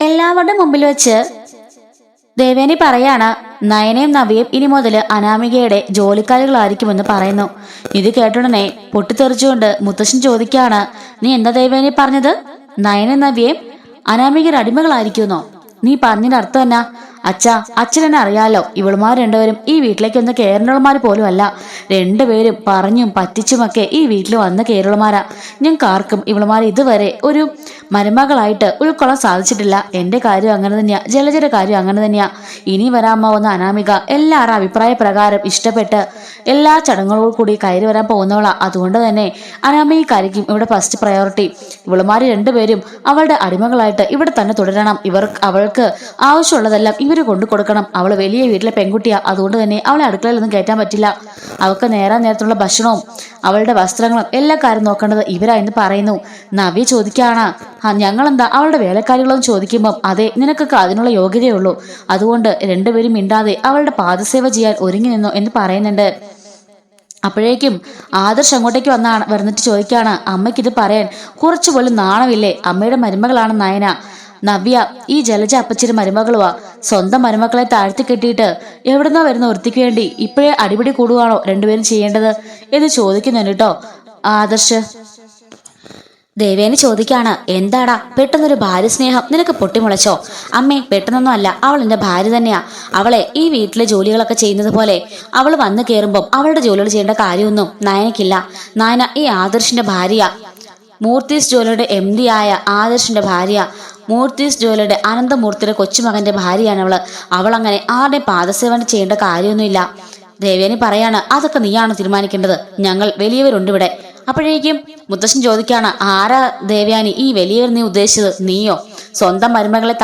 എല്ലാവരുടെ മുമ്പിൽ വെച്ച് ദേവേനി പറയാണ്, നയനയും നവിയും ഇനി മുതൽ അനാമികയുടെ ജോലിക്കാരികളായിരിക്കുമെന്ന് പറയുന്നു. ഇത് കേട്ടുടനെ പൊട്ടിത്തെറിച്ചുകൊണ്ട് മുത്തശ്ശൻ ചോദിക്കാണ്, നീ എന്താ ദേവേനി പറഞ്ഞത്? നയനയും നവിയും അനാമികയുടെ അടിമകളായിരിക്കുന്നോ? നീ പറഞ്ഞതിന്റെ അർത്ഥം എന്നാ? അച്ഛാ, അച്ഛനെന്നെ അറിയാലോ, ഇവളുമാർ രണ്ടുപേരും ഈ വീട്ടിലേക്ക് ഒന്ന് കേരളമാർ പോലും അല്ല. രണ്ടുപേരും പറഞ്ഞും പറ്റിച്ചുമൊക്കെ ഈ വീട്ടിൽ വന്ന് കേരളമാരാ. ഞങ്ങൾക്ക് ആർക്കും ഇവളുമാർ ഇതുവരെ ഒരു മരുമകളായിട്ട് ഉൾക്കൊള്ളാൻ സാധിച്ചിട്ടില്ല. എന്റെ കാര്യം അങ്ങനെ തന്നെയാ, ജലജയുടെ കാര്യം അങ്ങനെ തന്നെയാ. ഇനി വരാൻ പോകുന്ന അനാമിക എല്ലാവരുടെ അഭിപ്രായ പ്രകാരം ഇഷ്ടപ്പെട്ട് എല്ലാ ചടങ്ങുകളോട് കൂടി കയറി വരാൻ പോകുന്നവളാ. അതുകൊണ്ട് തന്നെ അനാമികക്കായിരിക്കും ഇവിടെ ഫസ്റ്റ് പ്രയോറിറ്റി. ഇവളുമാർ രണ്ടുപേരും അവളുടെ അടിമകളായിട്ട് ഇവിടെ തന്നെ തുടരണം. അവൾക്ക് ആവശ്യമുള്ളതെല്ലാം ഇവര് കൊണ്ടു കൊടുക്കണം. അവള് വലിയ വീട്ടിലെ പെൺകുട്ടിയാ, അതുകൊണ്ട് തന്നെ അവളെ അടുക്കളയിലൊന്നും കയറ്റാൻ പറ്റില്ല. അവൾക്ക് നേരത്തുള്ള ഭക്ഷണവും അവളുടെ വസ്ത്രങ്ങളും എല്ലാ കാര്യം നോക്കേണ്ടത് ഇവരാ എന്ന് പറയുന്നു. നവ്യ ചോദിക്കാണ്, ഞങ്ങളെന്താ അവളുടെ വേലക്കാരികളെന്ന് ചോദിക്കുമ്പം അതെ, നിനക്കൊക്കെ അതിനുള്ള യോഗ്യതയുള്ളൂ. അതുകൊണ്ട് രണ്ടുപേരും മിണ്ടാതെ അവളുടെ പാദസേവ ചെയ്യാൻ ഒരുങ്ങി നിന്നു എന്ന് പറയുന്നുണ്ട്. അപ്പോഴേക്കും ആദർശ് അങ്ങോട്ടേക്ക് വന്നിട്ട് ചോദിക്കാണ്, അമ്മയ്ക്കിത് പറയാൻ കുറച്ചുപോലും നാണമില്ലേ? അമ്മയുടെ മരുമകളാണ് നയന. നവ്യ ഈ ജലജ അപ്പച്ചിയുടെ മരുമകളുവാ. സ്വന്തം മരുമക്കളെ താഴ്ത്തി കെട്ടിയിട്ട് എവിടുന്നോ വരുന്ന വൃത്തിക്ക് വേണ്ടി ഇപ്പോഴേ അടിപിടി കൂടുവാണോ രണ്ടുപേരും ചെയ്യേണ്ടത് എന്ന് ചോദിക്കുന്നുണ്ട് കേട്ടോ ആദർശ്. ദേവേനി ചോദിക്കാണ്, എന്താടാ പെട്ടെന്നൊരു ഭാര്യ സ്നേഹം നിനക്ക് പൊട്ടിമുളച്ചോ? അമ്മേ, പെട്ടെന്നൊന്നും അല്ല, അവൾ എന്റെ ഭാര്യ തന്നെയാ. അവളെ ഈ വീട്ടിലെ ജോലികളൊക്കെ ചെയ്യുന്നത് പോലെ അവൾ വന്നു കയറുമ്പം അവളുടെ ജോലികൾ ചെയ്യേണ്ട കാര്യമൊന്നും നയനക്കില്ല. നയന ഈ ആദർശിന്റെ ഭാര്യ, മൂർത്തീസ് ജ്വല്ലറിയുടെ MD ആയ ആദർശിന്റെ ഭാര്യ, മൂർത്തീസ് ജ്വല്ലറിയുടെ അനന്തമൂർത്തിയുടെ കൊച്ചുമകന്റെ ഭാര്യയാണ് അവള്. അവളങ്ങനെ ആരുടെയും പാദസേവന ചെയ്യേണ്ട കാര്യമൊന്നുമില്ല. ദേവേനി പറയാണ്, അതൊക്കെ നീയാണ് തീരുമാനിക്കേണ്ടത്, ഞങ്ങൾ വലിയവരുണ്ട് ഇവിടെ. അപ്പോഴേക്കും മുത്തശ്ശൻ ചോദിക്കാണ്, ആരാ ദേവയാനി ഈ വലിയവർ നീ ഉദ്ദേശിച്ചത്? നീയോ? സ്വന്തം മരുമകളെ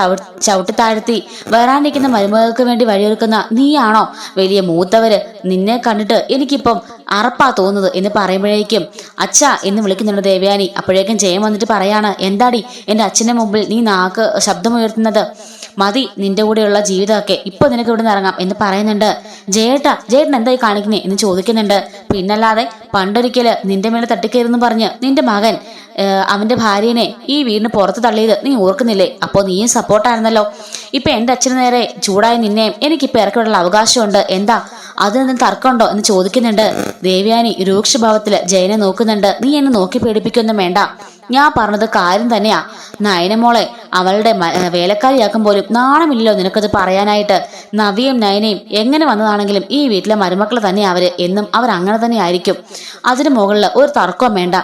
ചവിട്ടി താഴ്ത്തി വരാനിരിക്കുന്ന മരുമകൾക്ക് വേണ്ടി വഴിയൊരുക്കുന്ന നീയാണോ വലിയ മൂത്തവര്? നിന്നെ കണ്ടിട്ട് എനിക്കിപ്പം അറപ്പാ തോന്നുന്നത് എന്ന് പറയുമ്പോഴേക്കും അച്ഛാ എന്ന് വിളിക്കുന്നുണ്ട് ദേവയാനി. അപ്പോഴേക്കും ജയം വന്നിട്ട് പറയാണ്, എന്താടി എന്റെ അച്ഛന്റെ മുമ്പിൽ നീ ശബ്ദമുയർത്തുന്നത്? മതി നിന്റെ കൂടെയുള്ള ജീവിതമൊക്കെ, ഇപ്പൊ നിനക്ക് ഇവിടെ നിന്ന് ഇറങ്ങാം എന്ന് പറയുന്നുണ്ട്. ജയേട്ടൻ എന്തായി കാണിക്കുന്നേ എന്ന് ചോദിക്കുന്നുണ്ട്. പിന്നല്ലാതെ പണ്ടൊരിക്കല് നിന്റെ മേലെ തട്ടിക്കയറെന്ന് പറഞ്ഞ് നിന്റെ മകൻ അവന്റെ ഭാര്യനെ ഈ വീടിന് പുറത്ത് തള്ളിയത് നീ ഓർക്കുന്നില്ലേ? അപ്പോ നീയും സപ്പോർട്ടായിരുന്നല്ലോ. ഇപ്പൊ എന്റെ അച്ഛന് നേരെ ചൂടായി നിന്നെയും എനിക്കിപ്പോ ഇറക്കിവിടാനുള്ള അവകാശമുണ്ട്. എന്താ അതിന് തർക്കമുണ്ടോ എന്ന് ചോദിക്കുന്നുണ്ട്. ദേവയാനി രൂക്ഷഭാവത്തില് ജയനെ നോക്കുന്നുണ്ട്. നീ എന്നെ നോക്കി പേടിപ്പിക്കൊന്നും വേണ്ട, ഞാൻ പറഞ്ഞത് കാര്യം തന്നെയാ. നയനമോളെ അവളുടെ വേലക്കാരിയാക്കും പോലും നാണമില്ലല്ലോ നിനക്കത് പറയാനായിട്ട്. നവിയും നയനയും എങ്ങനെ വന്നതാണെങ്കിലും ഈ വീട്ടിലെ മരുമക്കൾ തന്നെ അവര് എന്നും അവരങ്ങനെ തന്നെ ആയിരിക്കും. അതിന് മുകളിൽ ഒരു തർക്കവും വേണ്ട.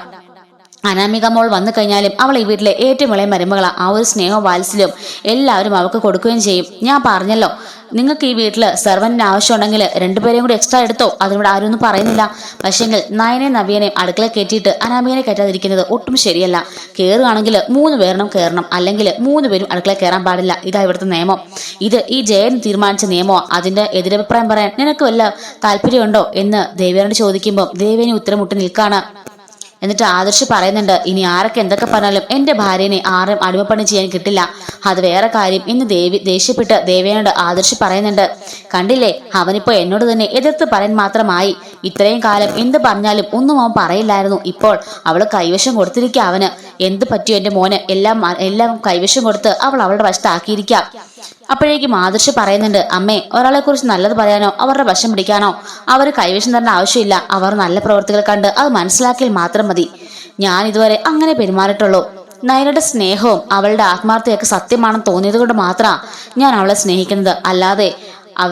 അനാമിക മോൾ വന്നു കഴിഞ്ഞാലും അവൾ ഈ വീട്ടിലെ ഏറ്റവും ഇളയ മരുമകളാ. ആ ഒരു സ്നേഹവും വാത്സല്യവും എല്ലാവരും അവൾക്ക് കൊടുക്കുകയും ചെയ്യും. ഞാൻ പറഞ്ഞല്ലോ, നിങ്ങൾക്ക് ഈ വീട്ടിൽ സെർവന്റിന് ആവശ്യമുണ്ടെങ്കിൽ രണ്ടുപേരെയും കൂടി എക്സ്ട്രാ എടുത്തോ, അതിനോട് ആരും ഒന്നും പറയുന്നില്ല. പക്ഷെങ്കിൽ നയനെയും നവ്യനെയും അടുക്കള കയറ്റിയിട്ട് അനാമികനെ കയറ്റാതിരിക്കുന്നത് ഒട്ടും ശരിയല്ല. കയറുകയാണെങ്കിൽ 3 പേരണം കയറണം, അല്ലെങ്കിൽ 3 പേരും അടുക്കള കയറാൻ പാടില്ല. ഇതാ ഇവിടുത്തെ നിയമം. ഇത് ഈ ജയൻ തീരുമാനിച്ച നിയമമോ? അതിന്റെ എതിരഭിപ്രായം പറയാൻ നിനക്ക് വല്ല താല്പര്യമുണ്ടോ എന്ന് ദേവേനോട് ചോദിക്കുമ്പോൾ ദേവേനി ഉത്തരം മുട്ടി നിൽക്കാണ്. എന്നിട്ട് ആദർശ് പറയുന്നുണ്ട്, ഇനി ആരൊക്കെ എന്തൊക്കെ പറഞ്ഞാലും എന്റെ ഭാര്യനെ ആരും അടിമപ്പണി ചെയ്യാൻ കിട്ടില്ല, അത് വേറെ കാര്യം എന്ന് ദേഷ്യപ്പെട്ട് ദേവേനോട് ആദർശ് പറയുന്നുണ്ട്. കണ്ടില്ലേ, അവനിപ്പോ എന്നോട് തന്നെ എതിർത്ത് പറയാൻ മാത്രമായി. ഇത്രയും കാലം എന്ത് പറഞ്ഞാലും ഒന്നും അവൻ പറയില്ലായിരുന്നു. ഇപ്പോൾ അവള് കൈവശം കൊടുത്തിരിക്കുക. അവന് എന്ത് പറ്റിയോ എന്റെ മോന്? എല്ലാം കൈവശം കൊടുത്ത് അവളുടെ വശത്താക്കിയിരിക്കുക. അപ്പോഴേക്കും ആദർശ് പറയുന്നുണ്ട്, അമ്മേ, ഒരാളെ കുറിച്ച് നല്ലത് പറയാനോ അവരുടെ വശം പിടിക്കാനോ അവർ കൈവശം തരേണ്ട ആവശ്യമില്ല. അവർ നല്ല പ്രവൃത്തികൾ കണ്ട് അത് മനസ്സിലാക്കിയാൽ മാത്രം മതി. ഞാൻ ഇതുവരെ അങ്ങനെ പെരുമാറിയിട്ടുള്ളൂ. നയനയുടെ സ്നേഹവും അവളുടെ ആത്മാർത്ഥതയൊക്കെ സത്യമാണെന്ന് തോന്നിയത് കൊണ്ട് മാത്രമാണ് ഞാൻ അവളെ സ്നേഹിക്കുന്നത്, അല്ലാതെ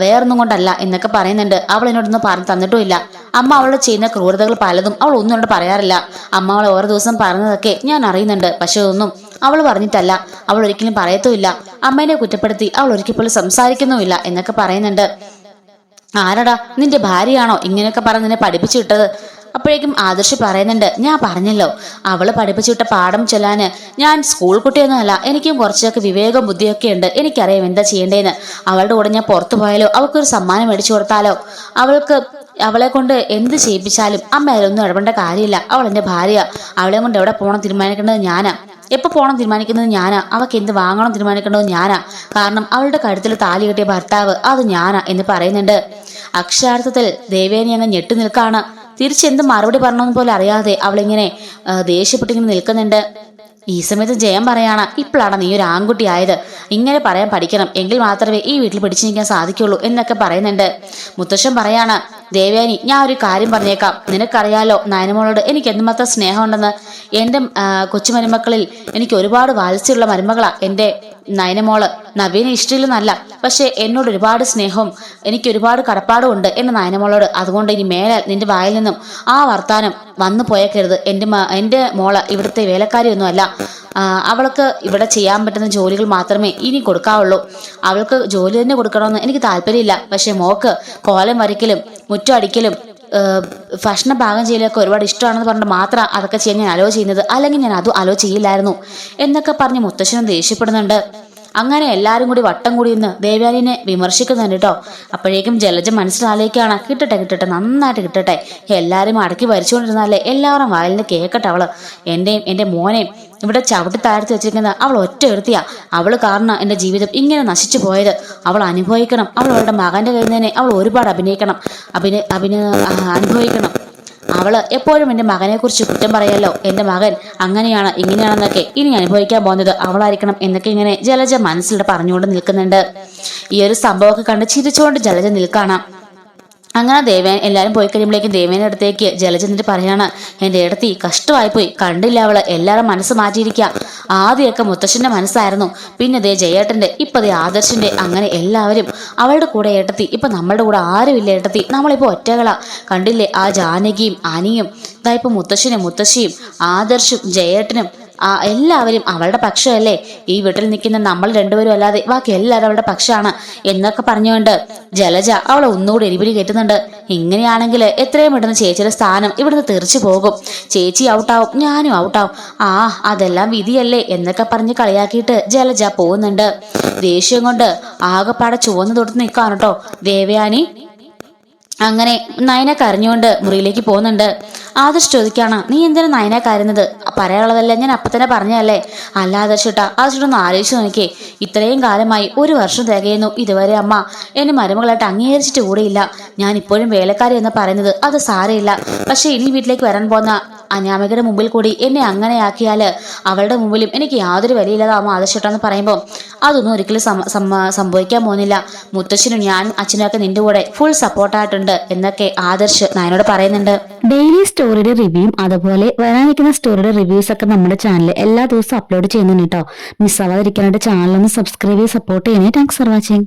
വേറൊന്നും കൊണ്ടല്ല എന്നൊക്കെ പറയുന്നുണ്ട്. അവൾ എന്നോടൊന്നും പറഞ്ഞു തന്നിട്ടുമില്ല. അമ്മ അവളോട് ചെയ്യുന്ന ക്രൂരതകൾ പലതും അവൾ ഒന്നും എന്നോട് പറയാറില്ല. അമ്മ അവളെ ഓരോ ദിവസം പറഞ്ഞതൊക്കെ ഞാൻ അറിയുന്നുണ്ട്. പക്ഷെ ഒന്നും അവൾ പറഞ്ഞിട്ടല്ല, അവൾ ഒരിക്കലും പറയത്തുമില്ല. അമ്മേനെ കുറ്റപ്പെടുത്തി അവൾ ഒരിക്കൽ പോലും സംസാരിക്കുന്നുമില്ല എന്നൊക്കെ പറയുന്നുണ്ട്. ആരടാ നിന്റെ ഭാര്യയാണോ ഇങ്ങനെയൊക്കെ പറഞ്ഞ് നിന്നെ പഠിപ്പിച്ചു വിട്ടത്? അപ്പോഴേക്കും ആദർശ് പറയുന്നുണ്ട്, ഞാൻ പറഞ്ഞല്ലോ, അവള് പഠിപ്പിച്ചു വിട്ട പാഠം ചൊല്ലാന് ഞാൻ സ്കൂൾ കുട്ടിയൊന്നും അല്ല. എനിക്കും കുറച്ചൊക്കെ വിവേകവും ബുദ്ധിയൊക്കെ ഉണ്ട്. എനിക്കറിയാം എന്താ ചെയ്യേണ്ടതെന്ന്. അവളുടെ കൂടെ ഞാൻ പുറത്തു പോയാലോ, അവൾക്കൊരു സമ്മാനം മേടിച്ചു കൊടുത്താലോ, അവളെ കൊണ്ട് എന്ത് ചെയ്യിപ്പിച്ചാലും അമ്മ അതിലൊന്നും ഇടപെടേണ്ട കാര്യമില്ല. അവൾ എന്റെ ഭാര്യ. അവളെ കൊണ്ട് എവിടെ പോകണം തീരുമാനിക്കേണ്ടത് ഞാനാ, എപ്പോൾ പോകണം തീരുമാനിക്കുന്നത് ഞാനാ, അവൾക്ക് എന്ത് വാങ്ങണം തീരുമാനിക്കേണ്ടത് ഞാനാ. കാരണം അവളുടെ കഴുത്തിൽ താലി കെട്ടിയ ഭർത്താവ് അത് ഞാനാ എന്ന് പറയുന്നുണ്ട്. അക്ഷരാർത്ഥത്തിൽ ദേവേനി അങ്ങ് ഞെട്ടി നിൽക്കാണ്. തിരിച്ചെന്ത് മറുപടി പറഞ്ഞെന്ന് പോലെ അറിയാതെ അവളിങ്ങനെ ദേഷ്യപ്പെട്ടിങ്ങനെ നിൽക്കുന്നുണ്ട്. ഈ സമയത്ത് ജയം പറയാണ്, ഇപ്പോഴാണ് നീ ഒരു ആൺകുട്ടി ആയത്, ഇങ്ങനെ പറയാൻ പഠിക്കണം, എങ്കിൽ മാത്രമേ ഈ വീട്ടിൽ പിടിച്ചു നിൽക്കാൻ സാധിക്കുള്ളൂ എന്നൊക്കെ പറയുന്നുണ്ട്. മുത്തശ്ശൻ പറയാണ്, ദേവയാനി ഞാൻ ഒരു കാര്യം പറഞ്ഞേക്കാം, നിനക്കറിയാലോ നയനമോളോട് എനിക്ക് എന്തുമാത്രം സ്നേഹമുണ്ടെന്ന്. എൻ്റെ കൊച്ചുമരുമക്കളിൽ എനിക്ക് ഒരുപാട് വാത്സ്യമുള്ള മരുമകളാ എൻ്റെ നയനമോള്. നവീനെ ഇഷ്ടമില്ലെന്നല്ല, പക്ഷെ എന്നോട് ഒരുപാട് സ്നേഹവും എനിക്ക് ഒരുപാട് കടപ്പാടും ഉണ്ട് എൻ്റെ നയനമോളോട്. അതുകൊണ്ട് ഇനി മേലാൽ നിന്റെ വായിൽ നിന്നും ആ വർത്താനം വന്നു പോയേക്കരുത്. എൻ്റെ മോള് ഇവിടുത്തെ വേലക്കാരിയൊന്നും അല്ല. അവൾക്ക് ഇവിടെ ചെയ്യാൻ പറ്റുന്ന ജോലികൾ മാത്രമേ ഇനി കൊടുക്കാവുള്ളൂ. അവൾക്ക് ജോലി തന്നെ കൊടുക്കണമെന്ന് എനിക്ക് താല്പര്യമില്ല. പക്ഷെ മോക്ക് കോലം വരയ്ക്കലും മുറ്റം അടിക്കലും ഭക്ഷണം പാകം ചെയ്യലൊക്കെ ഒരുപാട് ഇഷ്ടമാണെന്ന് പറഞ്ഞിട്ട് മാത്രം അതൊക്കെ ചെയ്യാൻ ഞാൻ അലോ ചെയ്യുന്നത്, അല്ലെങ്കിൽ ഞാൻ അതും അലോ ചെയ്യില്ലായിരുന്നു എന്നൊക്കെ പറഞ്ഞ് മുത്തശ്ശനും ദേഷ്യപ്പെടുന്നുണ്ട്. അങ്ങനെ എല്ലാവരും കൂടി വട്ടം കൂടി ഇന്ന് ദേവയാനിനെ വിമർശിക്കുന്നുണ്ട് കേട്ടോ. അപ്പോഴേക്കും ജലജ മനസ്സിലാലേക്കാണ്, കിട്ടട്ടെ നന്നായിട്ട് കിട്ടട്ടെ, എല്ലാവരും അടക്കി ഭരിച്ചുകൊണ്ടിരുന്നാലേ എല്ലാവരും വായിലിന് കേൾക്കട്ടെ. അവള് എൻ്റെ മോനെയും ഇവിടെ ചവിട്ടി താഴ്ത്തി വെച്ചിരിക്കുന്ന അവൾ ഒറ്റ എടുത്തിയാ. അവള് കാരണം എൻ്റെ ജീവിതം ഇങ്ങനെ നശിച്ചു പോയത്. അവൾ അനുഭവിക്കണം. അവളുടെ മകൻ്റെ കയ്യിൽ നിന്ന് തന്നെ അവൾ ഒരുപാട് അനുഭവിക്കണം. അവള് എപ്പോഴും എൻ്റെ മകനെക്കുറിച്ച് കുറ്റം പറയല്ലോ, എൻ്റെ മകൻ അങ്ങനെയാണ് ഇങ്ങനെയാണെന്നൊക്കെ ഇനി അനുഭവിക്കാൻ പോകുന്നത് അവളായിരിക്കണം എന്നൊക്കെ ഇങ്ങനെ ജലജ മനസ്സിലൂടെ പറഞ്ഞുകൊണ്ട് നിൽക്കുന്നുണ്ട്. ഈ ഒരു സംഭവമൊക്കെ കണ്ട് ചിരിച്ചുകൊണ്ട് ജലജ നിൽക്കണം. അങ്ങനെ ദേവേൻ എല്ലാവരും പോയി കഴിയുമ്പോഴേക്കും ദേവേൻ്റെ അടുത്തേക്ക് ജലജ എന്നിട്ട് പറയാണ്, എൻ്റെ ഇടത്തി കഷ്ടമായിപ്പോയി, കണ്ടില്ല അവള് എല്ലാവരും മനസ്സ് മാറ്റിയിരിക്കുക. ആദ്യമൊക്കെ മുത്തശ്ശൻ്റെ മനസ്സായിരുന്നു, പിന്നെ ദേ ജയേട്ടൻ്റെ, ഇപ്പം ദേ ആദർശിൻ്റെ, അങ്ങനെ എല്ലാവരും അവളുടെ കൂടെ ഏട്ടത്തി. ഇപ്പം നമ്മളുടെ കൂടെ ആരുമില്ല ഏട്ടത്തി, നമ്മളിപ്പോൾ ഒറ്റകളാ. കണ്ടില്ലേ ആ ജാനകിയും അനിയും, ഇതായിപ്പോൾ മുത്തശ്ശിയും ആദർശും ജയേട്ടനും എല്ലാവരും അവളുടെ പക്ഷമല്ലേ. ഈ വീട്ടിൽ നിൽക്കുന്ന നമ്മൾ രണ്ടുപേരും അല്ലാതെ ബാക്കി എല്ലാവരും അവളുടെ പക്ഷമാണ് എന്നൊക്കെ പറഞ്ഞുകൊണ്ട് ജലജ അവളെ ഒന്നുകൂടി എരിപിരി കയറ്റുന്നുണ്ട്. ഇങ്ങനെയാണെങ്കിൽ എത്രയും പെട്ടെന്ന് ചേച്ചിയുടെ സ്ഥാനം ഇവിടുന്ന് തെറിച്ചു പോകും, ചേച്ചി ഔട്ടാവും, ഞാനും ഔട്ടാവും, അതെല്ലാം വിധിയല്ലേ എന്നൊക്കെ പറഞ്ഞ് കളിയാക്കിയിട്ട് ജലജ പോകുന്നുണ്ട്. ദേഷ്യം കൊണ്ട് ആകെപ്പാടെ ചുവന്ന് തൊട്ട് നിൽക്കാണ് കേട്ടോ ദേവയാനി. അങ്ങനെ നയന കരഞ്ഞുകൊണ്ട് മുറിയിലേക്ക് പോകുന്നുണ്ട്. ആദർശ് ചോദിക്കാണ്, നീ എന്തിനാ നയന കരുന്നത്? പറയാനുള്ളതല്ല ഞാൻ അപ്പം തന്നെ പറഞ്ഞതല്ലേ. അല്ല ആദർശിട്ടൊന്ന് ആലോചിച്ച് നോക്കിയേ, ഇത്രയും കാലമായി 1 വർഷം തികയുന്നു, ഇതുവരെ അമ്മ എന്നെ മരുമകളായിട്ട് അംഗീകരിച്ചിട്ട് കൂടെയില്ല. ഞാൻ ഇപ്പോഴും വേലക്കാരി എന്ന് പറയുന്നത് അത് സാരമില്ല. പക്ഷെ ഇനി വീട്ടിലേക്ക് വരാൻ പോകുന്ന അനാമികയുടെ മുമ്പിൽ കൂടി എന്നെ അങ്ങനെയാക്കിയാൽ അവളുടെ മുമ്പിലും എനിക്ക് യാതൊരു വിലയില്ലാതാവും ആദർശിട്ടെന്ന് പറയുമ്പോൾ അതൊന്നും ഒരിക്കലും സംഭവിക്കാൻ പോകുന്നില്ല. മുത്തശ്ശനും ഞാനും അച്ഛനും ഒക്കെ നിന്റെ കൂടെ ഫുൾ സപ്പോർട്ടായിട്ടുണ്ട് എന്നൊക്കെ ആദർശ് നയനോട് പറയുന്നുണ്ട്. ഡെയിലി സ്റ്റോറിയുടെ റിവ്യൂയും അതുപോലെ വരാനിരിക്കുന്ന സ്റ്റോറിയുടെ റിവ്യൂസ് ഒക്കെ നമ്മുടെ ചാനലിൽ എല്ലാ ദിവസവും അപ്ലോഡ് ചെയ്യുന്നുണ്ട് കേട്ടോ. മിസ്സാവാതിരിക്കാനായിട്ട് ചാനൽ ഒന്ന് സബ്സ്ക്രൈബ് ചെയ്ത് സപ്പോർട്ട് ചെയ്യണേ. Thanks for watching.